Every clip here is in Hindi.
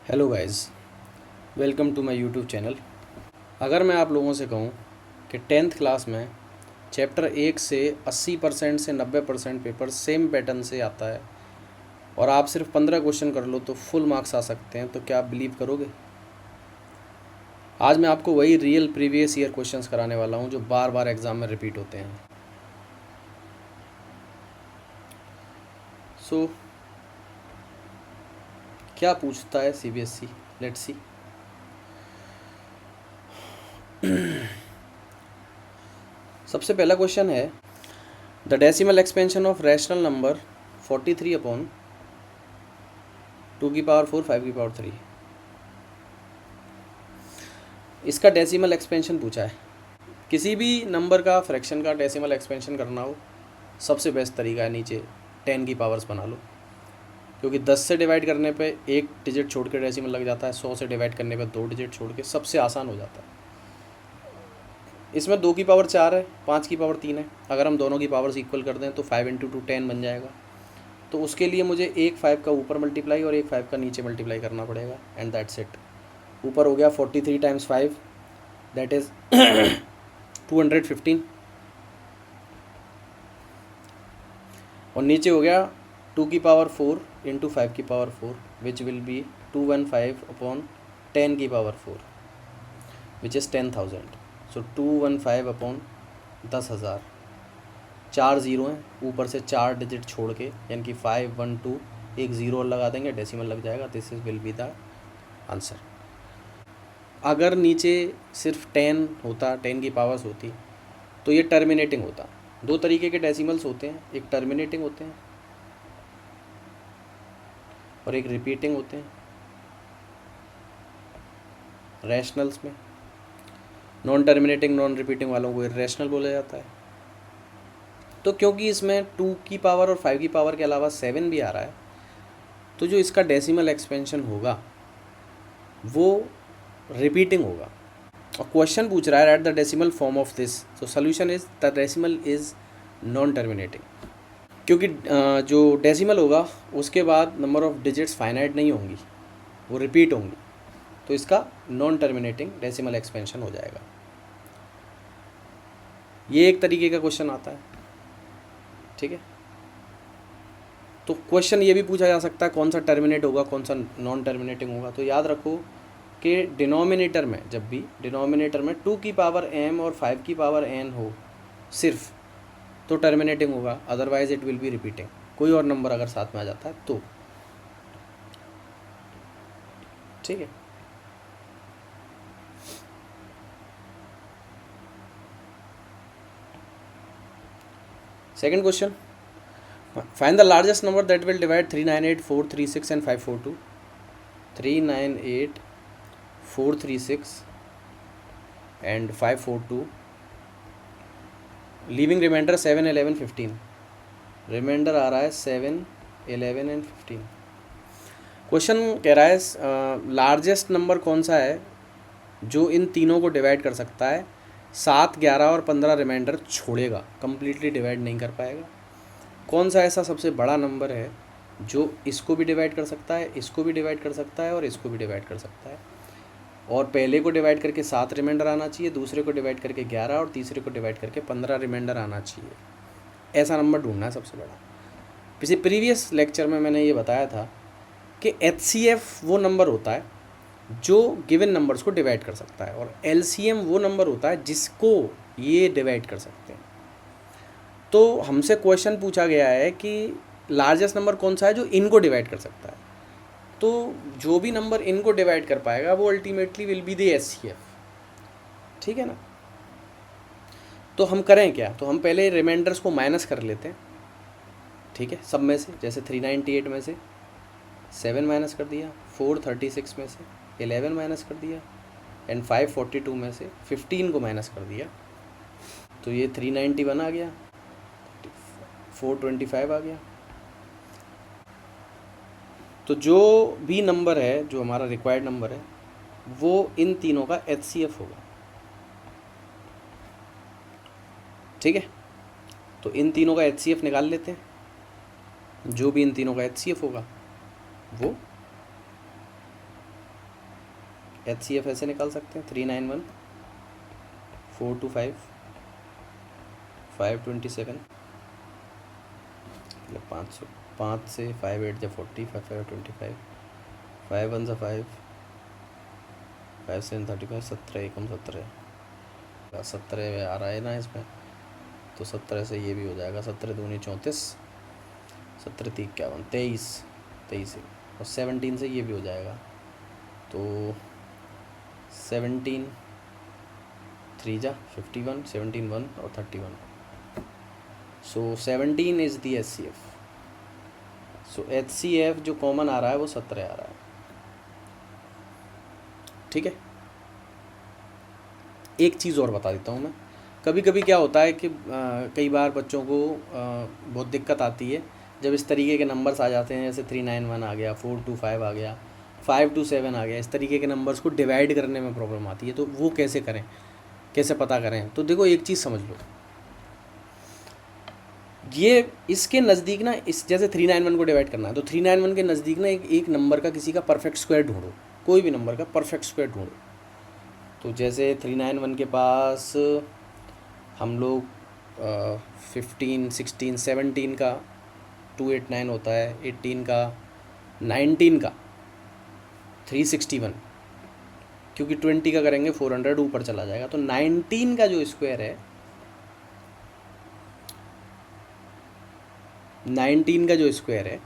Hello guys, welcome to my YouTube channel. अगर मैं आप लोगों से कहूँ कि टेंथ क्लास में चैप्टर 1 से 80% से 90% पेपर सेम पैटर्न से आता है और आप सिर्फ 15 क्वेश्चन कर लो तो फुल मार्क्स आ सकते हैं, तो क्या आप बिलीव करोगे? आज मैं आपको वही रियल प्रीवियस ईयर क्वेश्चंस कराने वाला हूँ जो बार बार एग्ज़ाम में रिपीट होते हैं। सो क्या पूछता है सीबीएसई? Let's see. सबसे पहला क्वेश्चन है, the decimal expansion of rational number 43 upon 2 की पावर 4 5 की पावर 3। इसका डेसिमल एक्सपेंशन पूछा है। किसी भी नंबर का फ्रैक्शन का डेसिमल एक्सपेंशन करना हो, सबसे बेस्ट तरीका है नीचे 10 की पावर्स बना लो, क्योंकि 10 से डिवाइड करने पे एक डिजिट छोड़ के डेसिमल लग जाता है, 100 से डिवाइड करने पे 2 डिजिट छोड़ के, सबसे आसान हो जाता है। इसमें 2 की पावर 4 है, 5 की पावर 3 है। अगर हम दोनों की पावर्स इक्वल कर दें तो 5 इंटू 2 10 बन जाएगा। तो उसके लिए मुझे एक 5 का ऊपर मल्टीप्लाई और एक 5 का नीचे मल्टीप्लाई करना पड़ेगा, एंड दैट्स इट। ऊपर हो गया 43 टाइम्स 5, दैट इज़ 215, और नीचे हो गया 2 की पावर 4 इंटू 5 की power 4, which will be 215 upon 10 की power 4, which is 10,000। So 215 upon 10,000। 4 zero हैं, ऊपर से 4 डिजिट छोड़ के, यानी कि 5 1 2, एक ज़ीरो और लगा देंगे, डेसिमल लग जाएगा। This is will be the answer. अगर नीचे सिर्फ 10 होता, 10 की पावर्स होती, तो ये टर्मिनेटिंग होता। दो तरीके के डेसिमल्स होते हैं, एक टर्मिनेटिंग होते हैं और एक रिपीटिंग होते हैं रैशनल्स में। नॉन टर्मिनेटिंग नॉन रिपीटिंग वालों को इर्रेशनल बोला जाता है। तो क्योंकि इसमें 2 की पावर और 5 की पावर के अलावा 7 भी आ रहा है, तो जो इसका डेसिमल एक्सपेंशन होगा वो रिपीटिंग होगा। और क्वेश्चन पूछ रहा है at the decimal form of this, तो solution is the decimal is non terminating. क्योंकि जो डेसिमल होगा उसके बाद नंबर ऑफ डिजिट्स फाइनाइट नहीं होंगी, वो रिपीट होंगी, तो इसका नॉन टर्मिनेटिंग डेसिमल एक्सपेंशन हो जाएगा। ये एक तरीके का क्वेश्चन आता है, ठीक है। तो क्वेश्चन ये भी पूछा जा सकता है कौन सा टर्मिनेट होगा, कौन सा नॉन टर्मिनेटिंग होगा। तो याद रखो कि डिनोमिनेटर में, जब भी डिनोमिनेटर में 2 की पावर m और 5 की पावर n हो सिर्फ, तो टर्मिनेटिंग होगा, otherwise it will be repeating. कोई और नंबर अगर साथ में आ जाता है तो, ठीक है। Second question, find the largest number that will divide 398 436 and 542। 398 436 and 542, leaving reminder 7 11 15। Reminder आ रहा है 7 11 एंड 15। क्वेश्चन कह रहा है लार्जेस्ट नंबर कौन सा है जो इन तीनों को डिवाइड कर सकता है, 7 11 और 15 रिमाइंडर छोड़ेगा, कंप्लीटली डिवाइड नहीं कर पाएगा। कौन सा ऐसा सबसे बड़ा नंबर है जो इसको भी डिवाइड कर सकता है, इसको भी डिवाइड कर सकता है और इसको भी डिवाइड कर सकता है, और पहले को डिवाइड करके 7 रिमाइंडर आना चाहिए, दूसरे को डिवाइड करके 11 और तीसरे को डिवाइड करके 15 रिमाइंडर आना चाहिए। ऐसा नंबर ढूंढना है सबसे बड़ा। किसी प्रीवियस लेक्चर में मैंने ये बताया था कि HCF वो नंबर होता है जो गिवन नंबर्स को डिवाइड कर सकता है, और LCM वो नंबर होता है जिसको ये डिवाइड कर सकते हैं। तो हमसे क्वेश्चन पूछा गया है कि लार्जेस्ट नंबर कौन सा है जो इनको डिवाइड कर सकता है, तो जो भी नंबर इनको डिवाइड कर पाएगा वो ultimately will be the HCF, ठीक है ना। तो हम करें क्या, तो हम पहले रिमाइंडर्स को माइनस कर लेते हैं, ठीक है, सब में से। जैसे 398 में से 7 माइनस कर दिया, 436 में से 11 माइनस कर दिया, एंड 542 में से 15 को माइनस कर दिया, तो ये 391 आ गया, 425 आ गया। तो जो भी नंबर है, जो हमारा रिक्वायर्ड नंबर है, वो इन तीनों का HCF होगा, ठीक है। तो इन तीनों का HCF निकाल लेते हैं। जो भी इन तीनों का HCF होगा वो HCF ऐसे निकाल सकते हैं 391 425 527 मतलब 500 5 से 5 8 जा 40 5 5 25 5 1 जा 5 5 7 35 17 एकम 17 17 आ रहा है ना इसमें, तो 17 से ये भी हो जाएगा 17 दूनी 34 17 3 51 23 23 और 17 से ये भी हो जाएगा, तो 17 3 जा 51 17 1 और 31, सो 17 is the HCF। So HCF जो कॉमन आ रहा है वो 17 आ रहा है। ठीक है, एक चीज़ और बता देता हूँ मैं। कभी कभी क्या होता है कि कई बार बच्चों को बहुत दिक्कत आती है जब इस तरीके के नंबर्स आ जाते हैं, जैसे 391 आ गया, 425 आ गया, 527 आ गया, इस तरीके के नंबर्स को डिवाइड करने में प्रॉब्लम आती है। तो वो कैसे करें, कैसे पता करें? तो देखो एक चीज़ समझ लो, ये इसके नज़दीक ना, इस जैसे 391 को डिवाइड करना है तो 391 के नज़दीक ना एक नंबर का किसी का परफेक्ट स्क्वायर ढूंढो, कोई भी नंबर का परफेक्ट स्क्वायर ढूंढो। तो जैसे 391 के पास हम लोग 15 16 17 का 289 होता है, 18 का, 19 का 361, क्योंकि 20 का करेंगे 400 ऊपर चला जाएगा। तो 19 का जो स्क्वायर है, 19 का जो स्क्वायर है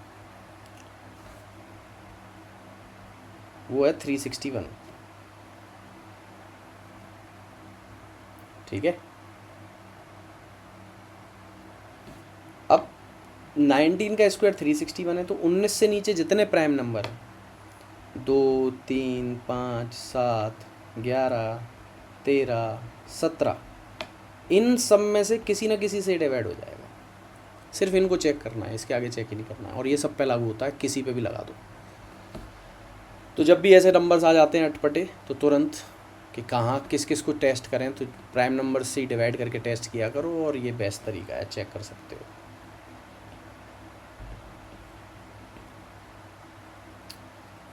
वो है 361। ठीक है, अब 19 का स्क्वायर 361 है, तो 19 से नीचे जितने प्राइम नंबर हैं 2 3 5 7 11 13 17, इन सब में से किसी न किसी से डिवाइड हो जाएगा। सिर्फ इनको चेक करना है, इसके आगे चेक ही नहीं करना है, और ये सब पे लागू होता है, किसी पे भी लगा दो। तो जब भी ऐसे नंबर्स आ जाते हैं अटपटे, तो तुरंत कि कहाँ किस किस को टेस्ट करें, तो प्राइम नंबर से ही डिवाइड करके टेस्ट किया करो, और ये बेस्ट तरीका है, चेक कर सकते हो।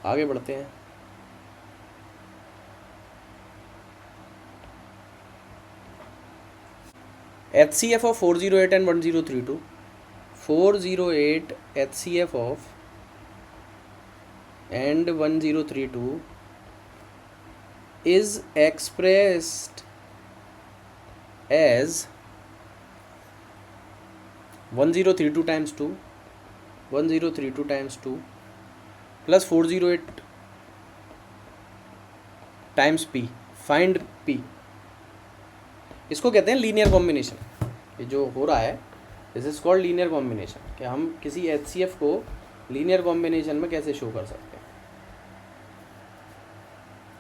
आगे बढ़ते हैं। HCF of 408 and 1032, 408 HCF of and 1032 is expressed as 1032 times 2, 1032 times 2 plus 408 times P, find P। इसको कहते हैं लीनियर कॉम्बिनेशन। ये जो हो रहा है this is called linear combination, कि हम किसी HCF को लीनियर कॉम्बिनेशन में कैसे शो कर सकते हैं।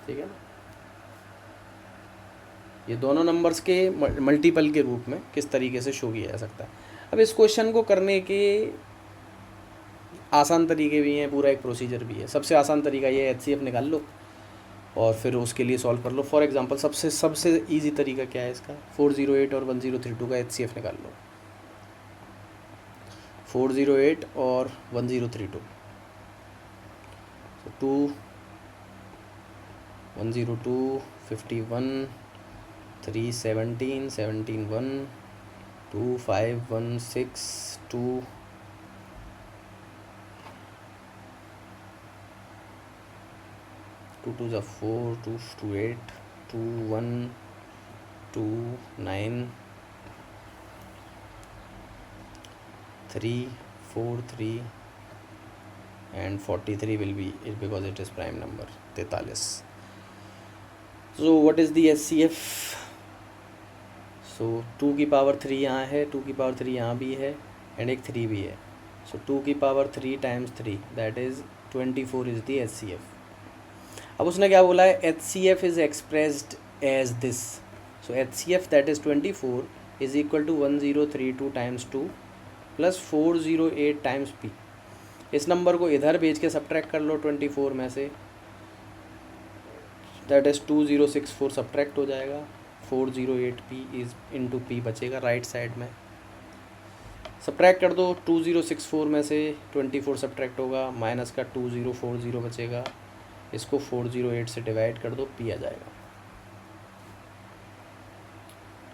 ठीक है ना, ये दोनों नंबर्स के मल्टीपल के रूप में किस तरीके से शो किया जा सकता है। अब इस क्वेश्चन को करने के आसान तरीके भी हैं, पूरा एक प्रोसीजर भी है। सबसे आसान तरीका ये है, HCF निकाल लो और फिर उसके लिए सॉल्व कर लो। फॉर एग्जांपल सबसे इजी तरीका क्या है इसका, 408 और 1032 का HCF निकाल लो। 408 और 1032, so 2 102 51 317 17 1 2 5 1 6 2 2 2 जा 4 2 2 8 2 1 2 9 3 4 3 and 43 will be it because it is prime number 43. So what is the HCF? So 2 की पावर 3 यहाँ है, 2 की पावर 3 यहाँ भी है, एंड एक 3 भी है। So 2 की power 3 times 3 that is 24 is the HCF. अब उसने क्या बोला है, HCF is expressed as this. So HCF that is 24 is equal to 1032 times 2 plus 408 times P. इस नंबर को इधर भेज के सब्ट्रैक्ट कर लो 24 में से, दैट इज़ 2064 सब्ट्रैक्ट हो जाएगा, 408P इज इंटू P बचेगा राइट साइड में। सब्ट्रैक्ट कर दो, 2064 में से 24 सब्ट्रैक्ट होगा, माइनस का 2040 बचेगा, इसको 408 से डिवाइड कर दो, पी आ जाएगा,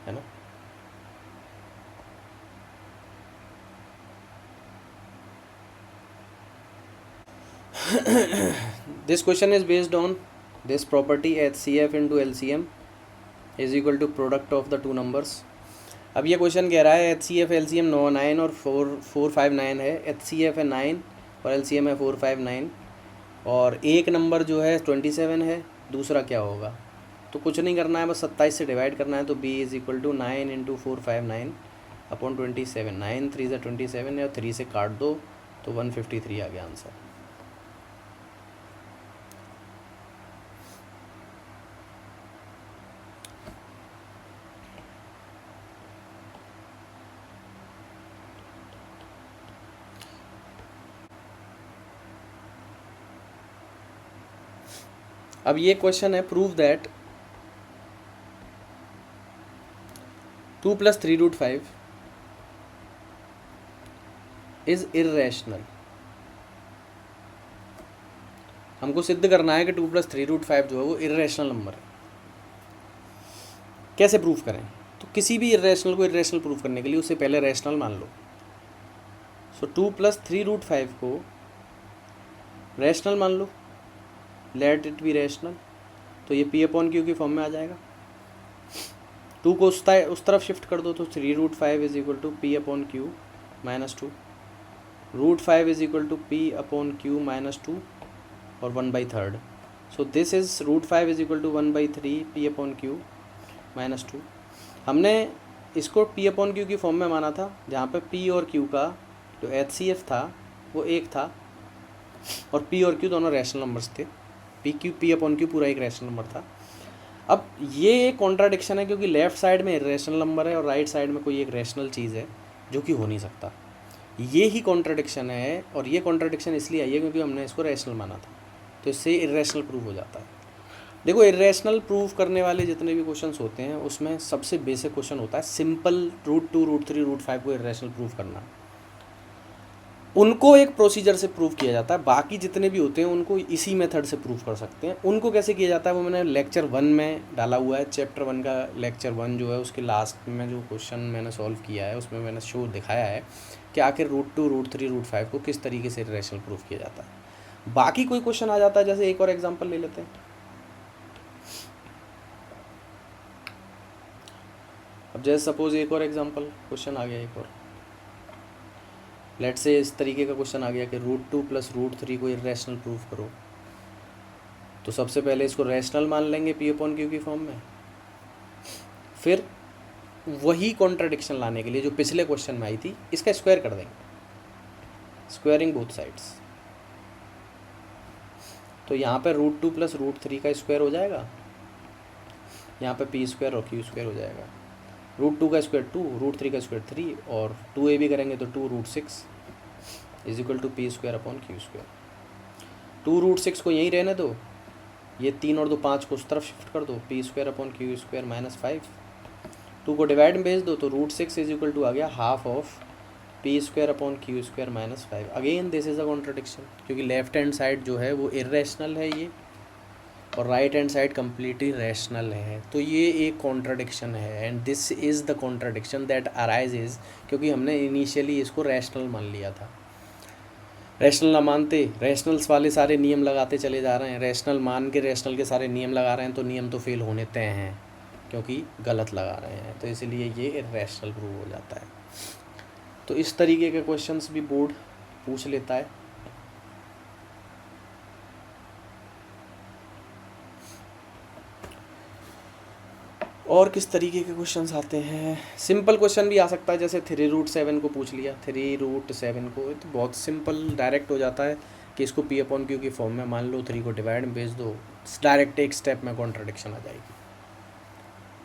है ना। This question is based on this property HCF into LCM is equal to product of the two numbers. अब ये क्वेश्चन कह रहा है HCF LCM 9 और 459 है, HCF है 9 और LCM है 459, और एक नंबर जो है 27 है, दूसरा क्या होगा। तो कुछ नहीं करना है, बस 27 से डिवाइड करना है। तो B is equal to 9 into 459 upon 27, 9 3 से 27 है और 3 से काट दो तो 153 आ गया आंसर। अब ये क्वेश्चन है, प्रूव दैट 2 + 3√5 इज इर्रेशनल। हमको सिद्ध करना है कि 2 + 3√5 जो है वो इर्रेशनल नंबर है। कैसे प्रूव करें? तो किसी भी इर्रेशनल को इर्रेशनल प्रूव करने के लिए उससे पहले रैशनल मान लो। सो 2 + 3√5 को रैशनल मान लो, लेट इट बी रैशनल, तो ये P/Q की फॉर्म में आ जाएगा। 2 को उस तरफ शिफ्ट कर दो तो 3√5 is equal to P/Q - 2, √5 is equal to P/Q - 2 और 1/3। So this is √5 is equal to 1/3 P/Q - 2। हमने इसको P/Q की फॉर्म में माना था, जहाँ पे P और Q का जो HCF था वो एक था और P और Q दोनों रैशनल नंबर्स थे। P/Q पूरा एक रैशनल नंबर था। अब ये एक कॉन्ट्राडिक्शन है, क्योंकि लेफ़्ट साइड में इरेशनल नंबर है और राइट साइड में कोई एक रैशनल चीज़ है, जो कि हो नहीं सकता। ये ही कॉन्ट्राडिक्शन है, और ये कॉन्ट्राडिक्शन इसलिए आई है क्योंकि हमने इसको रैशनल माना था, तो इससे इरेशनल प्रूव हो जाता है। देखो, इरेशनल प्रूव करने वाले जितने भी क्वेश्चंस होते हैं उसमें सबसे बेसिक क्वेश्चन होता है सिंपल √2, √3, √5 को इरेशनल प्रूव करना। उनको एक प्रोसीजर से प्रूव किया जाता है, बाकी जितने भी होते हैं उनको इसी मेथड से प्रूव कर सकते हैं। उनको कैसे किया जाता है वो मैंने लेक्चर 1 में डाला हुआ है। चैप्टर 1 का लेक्चर 1 जो है उसके लास्ट में जो क्वेश्चन मैंने सॉल्व किया है उसमें मैंने शो दिखाया है कि आखिर √2, √3, √5 को किस तरीके से रैशनल प्रूफ किया जाता है। बाकी कोई क्वेश्चन आ जाता है, जैसे एक और एग्जाम्पल ले लेते हैं। अब जैसे सपोज एक और एग्जाम्पल क्वेश्चन आ गया, एक और लेट से इस तरीके का क्वेश्चन आ गया कि √2 + √3 को इरेशनल प्रूफ करो। तो सबसे पहले इसको रैशनल मान लेंगे P/Q की फॉर्म में, फिर वही कॉन्ट्राडिक्शन लाने के लिए जो पिछले क्वेश्चन में आई थी, इसका स्क्वायर कर देंगे, स्क्वायरिंग बोथ साइड्स। तो यहाँ पे √2 + √3 का स्क्वायर हो जाएगा, यहाँ पे P² और Q² हो जाएगा। √2 का स्क्वायर 2, √3 का स्क्वायर 3 और 2a भी करेंगे तो 2√6 is equal to P² upon Q²। 2√6 को यहीं रहने दो, ये 3 और 2 5 को उस तरफ शिफ्ट कर दो, P² अपॉन Q² -5। 2 को डिवाइड में भेज दो तो √6 इज इक्वल टू आ गया half of P² upon Q² -5। Again this is a contradiction, क्योंकि लेफ्ट हैंड साइड जो है वो इरेशनल है ये, और right hand side completely rational है। तो ये एक कॉन्ट्रडिक्शन है, and this is the contradiction that arises, क्योंकि हमने इनिशियली इसको रैशनल मान लिया था। रैशनल ना मानते, रैशनल्स वाले सारे नियम लगाते चले जा रहे हैं, रैशनल मान के रैशनल के सारे नियम लगा रहे हैं, तो नियम तो फेल होने तय हैं क्योंकि गलत लगा रहे हैं, तो इसलिए ये इरेशनल प्रूव हो जाता है। तो इस तरीके के क्वेश्चंस भी बोर्ड पूछ लेता है। और किस तरीके के क्वेश्चंस आते हैं? सिंपल क्वेश्चन भी आ सकता है, जैसे 3√7 को पूछ लिया। 3√7 को तो बहुत सिंपल डायरेक्ट हो जाता है कि इसको P/Q की फॉर्म में मान लो, 3 को डिवाइड में भेज दो, डायरेक्ट एक स्टेप में कॉन्ट्रडिक्शन आ जाएगी,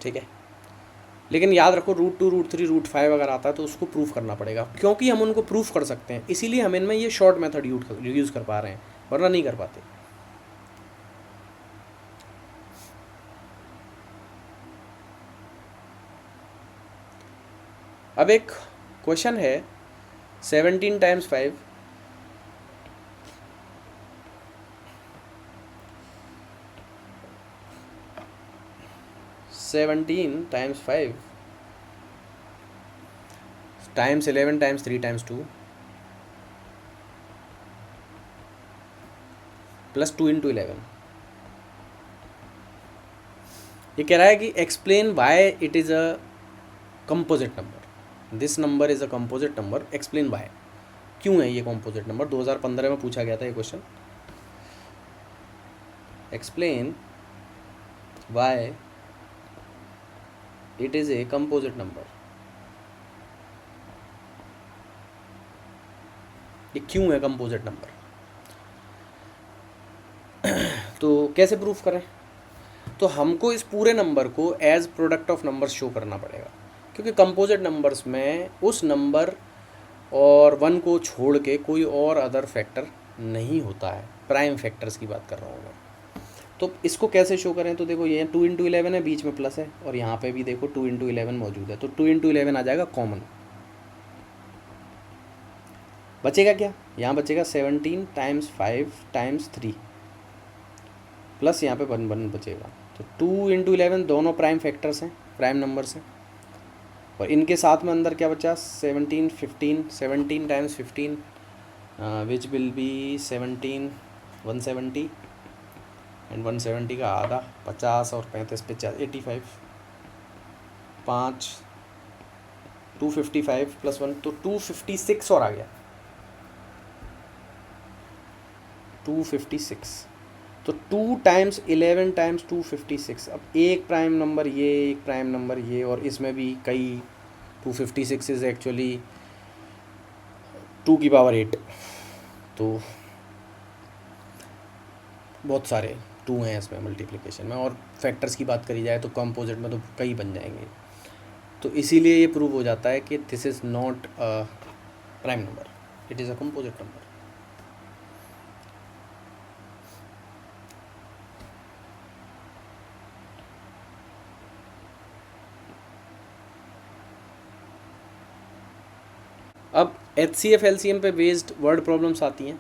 ठीक है। लेकिन याद रखो, √2, √3, √5 अगर आता है तो उसको प्रूफ करना पड़ेगा, क्योंकि हम उनको प्रूफ कर सकते हैं, इसीलिए हम इनमें ये शॉर्ट मेथड यूज़ कर पा रहे हैं, वरना नहीं कर पाते। अब एक क्वेश्चन है 17 × 5 17 times 5 times 11 times 3 times 2 plus 2 into 11। ये कह रहा है कि explain why it is a composite number, this number is a composite number, explain why, क्यों है ये कंपोजिट नंबर। 2015 में पूछा गया था ये question. Explain why it is a composite number, ये क्यों है कंपोजिट नंबर। तो कैसे प्रूफ करें, तो हमको इस पूरे नंबर को as product of numbers show करना पड़ेगा, क्योंकि कंपोजिट नंबर्स में उस नंबर और 1 को छोड़ के कोई और अदर फैक्टर नहीं होता है, प्राइम फैक्टर्स की बात कर रहा हूँ मैं। तो इसको कैसे शो करें, तो देखो ये 2 इंटू 11 है, बीच में प्लस है, और यहाँ पे भी देखो 2 इंटू 11 मौजूद है, तो 2 इंटू 11 आ जाएगा कॉमन। बचेगा क्या, यहाँ बचेगा 17 टाइम्स 5 टाइम्स 3 प्लस यहाँ पे 1 बचेगा। तो 2 इंटू 11 दोनों प्राइम फैक्टर्स हैं, प्राइम नंबर्स हैं, और इनके साथ में अंदर क्या बचा 17 15, 17 times 15 which will be 17 170 and 170 का आधा 50 और 35 50 85 5 255 प्लस 1 तो 256 और आ गया 256। तो 2 टाइम्स 11 टाइम्स 256। अब एक प्राइम नंबर ये, एक प्राइम नंबर ये, और इसमें भी कई 256 इज़ एक्चुअली 2 की पावर 8, तो बहुत सारे 2 हैं इसमें मल्टीप्लिकेशन में, और फैक्टर्स की बात करी जाए तो कंपोजिट में तो कई बन जाएंगे। तो इसीलिए ये प्रूव हो जाता है कि this is not a prime number, it is a composite number. अब HCF LCM पे बेस्ड वर्ड प्रॉब्लम्स आती हैं।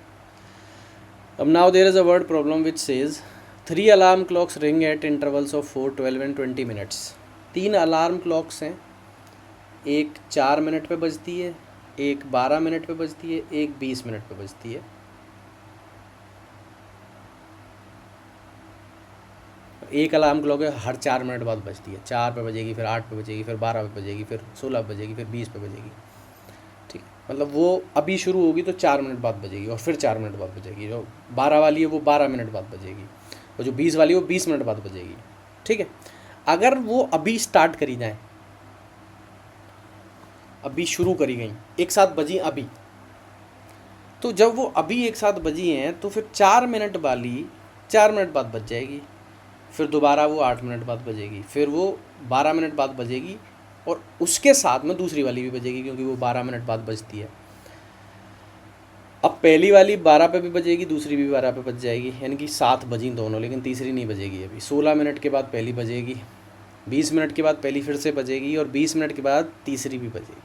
अब now there is a word problem which says 3 alarm clocks ring at intervals of 4 12 and 20 minutes. 3 alarm clocks हैं, एक 4 मिनट पे बजती है, एक 12 मिनट पे बजती है, एक 20 मिनट पे बजती है। एक अलार्म क्लॉक है हर 4 मिनट बाद बजती है, 4 पे बजेगी, फिर 8 पे बजेगी, फिर 12 पे बजेगी, फिर 16 पे बजेगी, फिर 20 पे बजेगी। ठीक है, मतलब वो अभी शुरू होगी तो 4 मिनट बाद बजेगी, और फिर 4 मिनट बाद बजेगी। जो 12 वाली है वो 12 मिनट बाद बजेगी, और जो 20 वाली है वो 20 मिनट बाद बजेगी। ठीक है, अगर वो अभी स्टार्ट करी जाए, अभी शुरू करी गई, एक साथ बजी अभी, तो जब वो अभी एक साथ बजी हैं तो फिर 4 मिनट वाली 4 मिनट बाद बज जाएगी, फिर दोबारा वो 8 मिनट बाद बजेगी, फिर वो 12 मिनट बाद बजेगी, और उसके साथ में दूसरी वाली भी बजेगी क्योंकि वो 12 मिनट बाद बजती है। अब पहली वाली 12 पे भी बजेगी, दूसरी भी 12 पे बज जाएगी, यानी कि 7 बजी दोनों, लेकिन तीसरी नहीं बजेगी अभी। 16 मिनट के बाद पहली बजेगी, 20 मिनट के बाद पहली फिर से बजेगी, और 20 मिनट के बाद तीसरी भी बजेगी,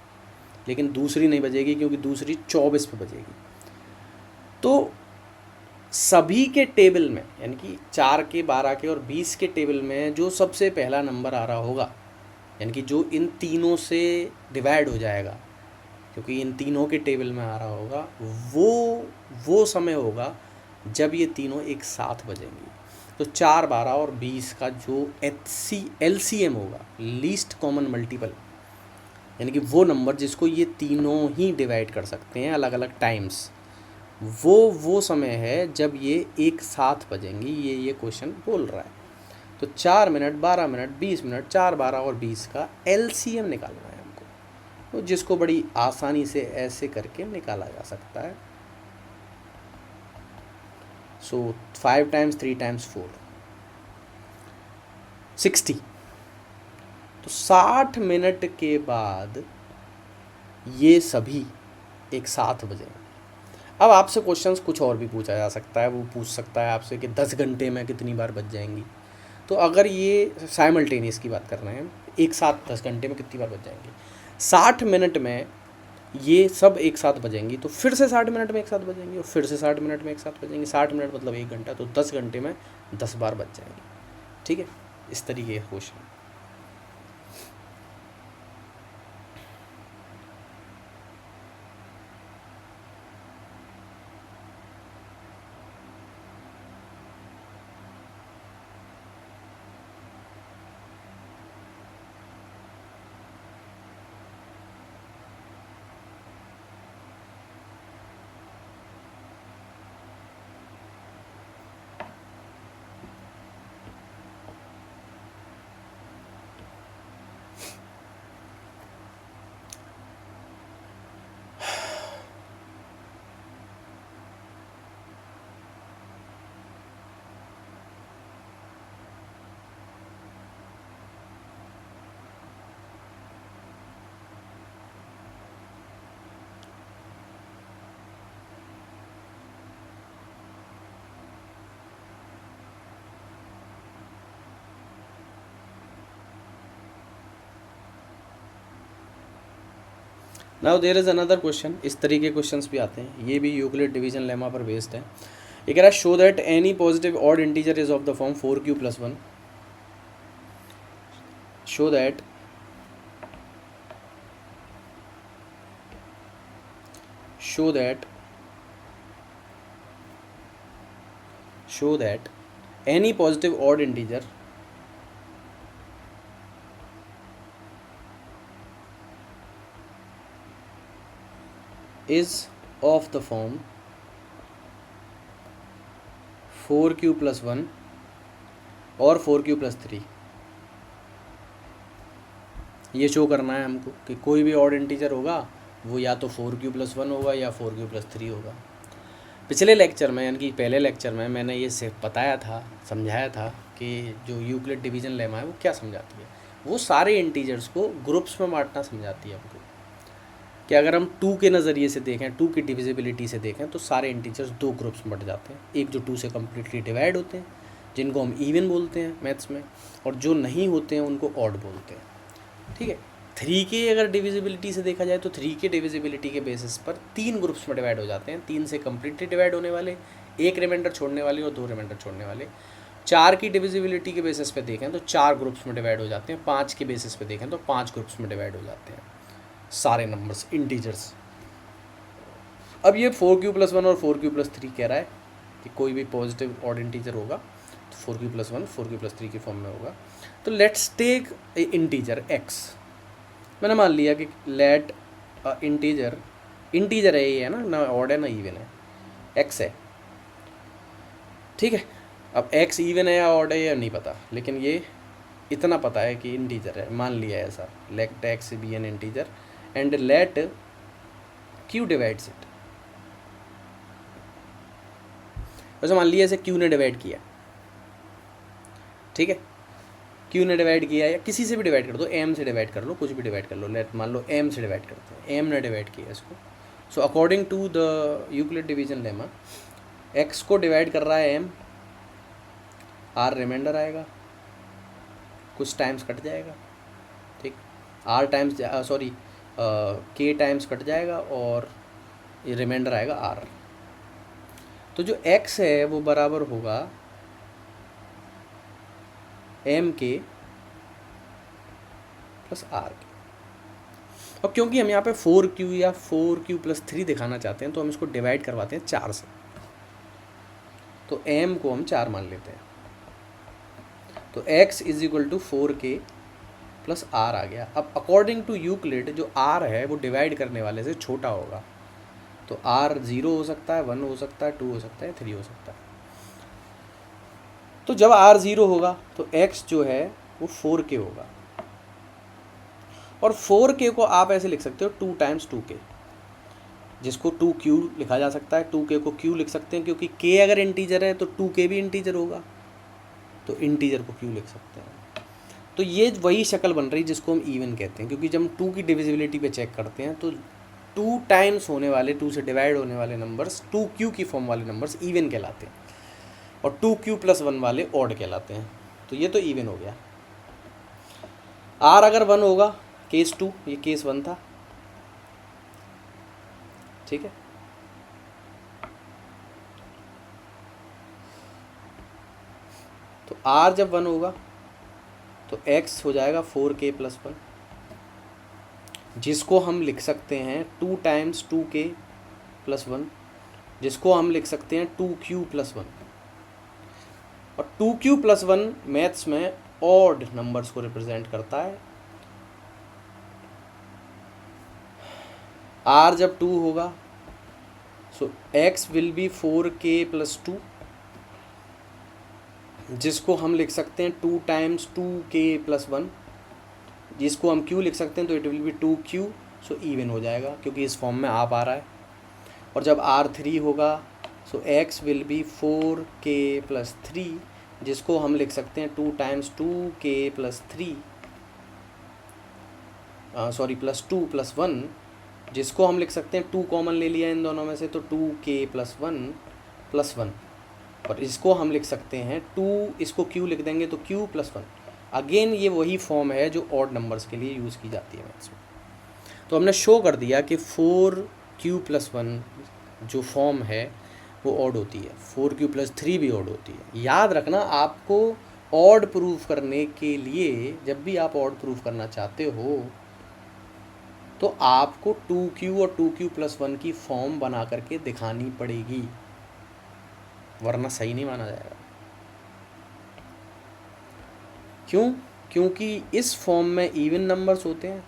लेकिन दूसरी नहीं बजेगी क्योंकि दूसरी 24 पे बजेगी। तो सभी के टेबल में, यानी कि 4 के 12 के और 20 के टेबल में जो सबसे पहला नंबर आ रहा होगा, यानी कि जो इन तीनों से डिवाइड हो जाएगा, क्योंकि इन तीनों के टेबल में आ रहा होगा, वो समय होगा जब ये तीनों एक साथ बजेंगी। तो 4 12 और 20 का जो LCM होगा, लीस्ट कॉमन मल्टीपल, यानी कि वो नंबर जिसको ये तीनों ही डिवाइड कर सकते हैं अलग अलग टाइम्स, वो समय है जब ये एक साथ बजेंगी। ये क्वेश्चन बोल रहा है। तो 4 मिनट 12 मिनट 20 मिनट 4 12 और 20 का LCM निकालना है हमको, तो जिसको बड़ी आसानी से ऐसे करके निकाला जा सकता है। सो 5 टाइम्स 3 टाइम्स 4 60। तो 60 मिनट के बाद ये सभी एक साथ बजेंगे। अब आपसे क्वेश्चंस कुछ और भी पूछा जा सकता है, वो पूछ सकता है आपसे कि 10 घंटे में कितनी बार बज जाएंगी। तो अगर ये साइमल्टेनियस की बात कर रहे हैं, एक साथ 10 घंटे में कितनी बार बज जाएंगी, 60 मिनट में ये सब एक साथ बजेंगी, तो फिर से 60 मिनट में एक साथ बजेंगी, और फिर से 60 मिनट में एक साथ बजेंगी। 60 मिनट मतलब 1 घंटा, तो 10 घंटे में 10 बार बज जाएंगी। ठीक है, इस तरीके का question. Now there is another question, इस तरीके के क्वेश्चंस भी आते हैं, ये भी यूक्लिड डिवीजन लेमा पर बेस्ड है। ये कह रहा है show that any positive odd integer is of the form 4q+1, show that any positive odd integer is of the form 4q+1 और 4q+3। ये शो करना है हमको कि कोई भी ऑड इंटीजर होगा वो या तो 4q+1 होगा या 4q+3 होगा। पिछले लेक्चर में यानी कि पहले लेक्चर में मैंने ये से बताया था, समझाया था कि जो यूक्लिड डिवीजन लेमा है वो क्या समझाती है। वो सारे इंटीजर्स को ग्रुप्स में बांटना समझाती है हमको कि अगर हम 2 के नज़रिए से देखें, 2 की डिविजिबिलिटी से देखें तो सारे इंटीजर्स 2 ग्रुप्स में बट जाते हैं। एक जो 2 से कम्प्लीटली डिवाइड होते हैं जिनको हम इवन बोलते हैं मैथ्स में, और जो नहीं होते हैं उनको ऑड बोलते हैं। ठीक है, 3 के अगर डिविजिबिलिटी से देखा जाए तो 3 के डिविजिबिलिटी के बेसिस पर 3 ग्रुप्स में डिवाइड हो जाते हैं, 3 से कम्प्लीटली डिवाइड होने वाले, 1 रिमाइंडर छोड़ने वाले और 2 रिमाइंडर छोड़ने वाले। 4 की डिविजिबिलिटी के बेसिस पे देखें तो 4 ग्रुप्स में डिवाइड हो जाते हैं, 5 के बेसिस पे देखें तो 5 ग्रुप्स में डिवाइड हो जाते हैं सारे नंबर्स इंटीजर्स। अब ये 4q+1 और 4q+3 कह रहा है कि कोई भी पॉजिटिव ऑड इंटीजर होगा तो 4q+1 4q+3 की फॉर्म में होगा। तो let's take a integer x। मैंने मान लिया कि लेट इंटीजर है, ये है ना ऑड है ना इवन है, x है। ठीक है, अब x इवन है या ऑड है या नहीं पता, लेकिन ये इतना पता है कि इंटीजर है, मान लिया है ऐसा। Let x be an integer and let q divides it. वैसे मान लिया ऐसे q ने डिवाइड किया, ठीक है, q ने डिवाइड किया या किसी से भी डिवाइड कर दो, m से डिवाइड कर लो, कुछ भी डिवाइड कर लो, लेट मान लो m से डिवाइड करते हैं, m ने डिवाइड किया इसको। So according to the Euclid division lemma x को डिवाइड कर रहा है m, r रिमाइंडर आएगा, कुछ टाइम्स कट जाएगा, ठीक, r times k times cut जाएगा और ये रिमाइंडर आएगा r। तो जो x है वो बराबर होगा m के प्लस r के। और क्योंकि हम यहाँ पे 4q या 4q+3 दिखाना चाहते हैं तो हम इसको डिवाइड करवाते हैं 4 से, तो m को हम 4 मान लेते हैं। तो x = 4k प्लस r आ गया। अब अकॉर्डिंग टू यूक्लिड जो r है वो डिवाइड करने वाले से छोटा होगा, तो r 0 हो सकता है, 1 हो सकता है, 2 हो सकता है, 3 हो सकता है। तो जब r 0 होगा तो x जो है वो 4k होगा, और 4k को आप ऐसे लिख सकते हो 2 टाइम्स 2k, जिसको 2q लिखा जा सकता है। 2k को q लिख सकते हैं क्योंकि k अगर इंटीजर है तो 2k भी इंटीजर होगा, तो इंटीजर को q लिख सकते हैं। तो ये वही शक्ल बन रही जिसको हम इवन कहते हैं, क्योंकि जब हम 2 की डिविजिबिलिटी पे चेक करते हैं तो 2 टाइम्स होने वाले, 2 से डिवाइड होने वाले नंबर्स 2q की फॉर्म वाले नंबर्स इवन कहलाते हैं, और 2q+1 वाले ऑड कहलाते हैं। तो ये तो इवन हो गया। r अगर 1 होगा, केस 2, ये केस 1 था, ठीक है। तो r जब 1 होगा तो x हो जाएगा 4k+1, जिसको हम लिख सकते हैं 2 टाइम्स 2k+1, जिसको हम लिख सकते हैं 2q+1। और 2q+1 मैथ्स में ऑड नंबर्स को रिप्रेजेंट करता है। r जब 2 होगा सो x विल बी 4k+2, जिसको हम लिख सकते हैं 2 टाइम्स 2k+1, जिसको हम q लिख सकते हैं तो it will be 2q। So even हो जाएगा क्योंकि इस फॉर्म में आप आ रहा है। और जब r 3 होगा सो x विल बी 4k+3, जिसको हम लिख सकते हैं 2 टाइम्स 2k+3 +2+1, जिसको हम लिख सकते हैं 2 कॉमन ले लिया इन दोनों में से तो 2k+1+1, और इसको हम लिख सकते हैं 2, इसको q लिख देंगे तो q+1। अगेन ये वही फॉर्म है जो ऑड नंबर्स के लिए यूज़ की जाती है मैथ्स में। तो हमने शो कर दिया कि 4q+1 जो फॉर्म है वो ऑड होती है, 4q+3 भी ऑड होती है। याद रखना, आपको ऑड प्रूफ करने के लिए, जब भी आप ऑड प्रूफ करना चाहते हो तो आपको 2q और 2q+1 की फॉर्म बना करके दिखानी पड़ेगी, वरना सही नहीं माना जाएगा। क्यों? क्योंकि इस फॉर्म में इवन नंबर्स होते हैं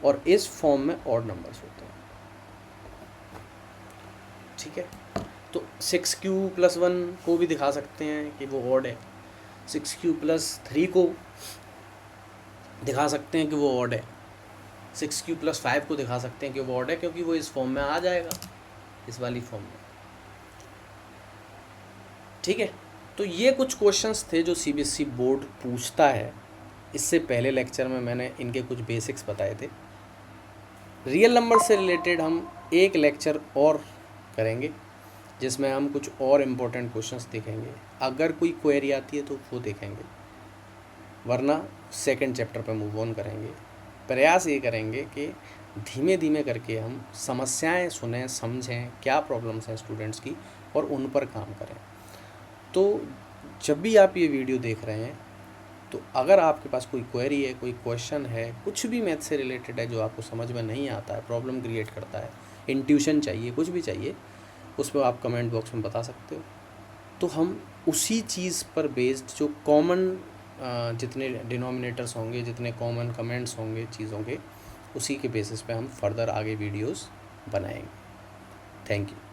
और इस फॉर्म में ऑड नंबर्स होते हैं। ठीक है, तो 6q+1 को भी दिखा सकते हैं कि वो ऑड है, 6q+3 को दिखा सकते हैं कि वो ऑड है, 6q+5 को दिखा सकते हैं कि वो ऑड है, क्योंकि वो इस फॉर्म में आ जाएगा, इस वाली फॉर्म में। ठीक है, तो ये कुछ क्वेश्चंस थे जो सीबीएसई बोर्ड पूछता है। इससे पहले लेक्चर में मैंने इनके कुछ बेसिक्स बताए थे। रियल नंबर से रिलेटेड हम एक लेक्चर और करेंगे जिसमें हम कुछ और इम्पोर्टेंट क्वेश्चंस देखेंगे। अगर कोई क्वेरी आती है तो वो देखेंगे, वरना सेकंड चैप्टर पर मूव ऑन करेंगे। प्रयास ये करेंगे कि धीमे धीमे करके हम समस्याएं सुनें, समझें क्या प्रॉब्लम्स हैं स्टूडेंट्स की और उन पर काम करें। तो जब भी आप ये वीडियो देख रहे हैं तो अगर आपके पास कोई क्वेरी है, कोई क्वेश्चन है, कुछ भी मैथ से रिलेटेड है जो आपको समझ में नहीं आता है, प्रॉब्लम क्रिएट करता है, इंट्यूशन चाहिए, कुछ भी चाहिए, उस पर आप कमेंट बॉक्स में बता सकते हो। तो हम उसी चीज़ पर बेस्ड जो कॉमन जितने डिनोमिनेटर्स होंगे, जितने कॉमन कमेंट्स होंगे चीज़ों के, उसी के बेसिस पे हम फर्दर आगे वीडियोस बनाएंगे। Thank you.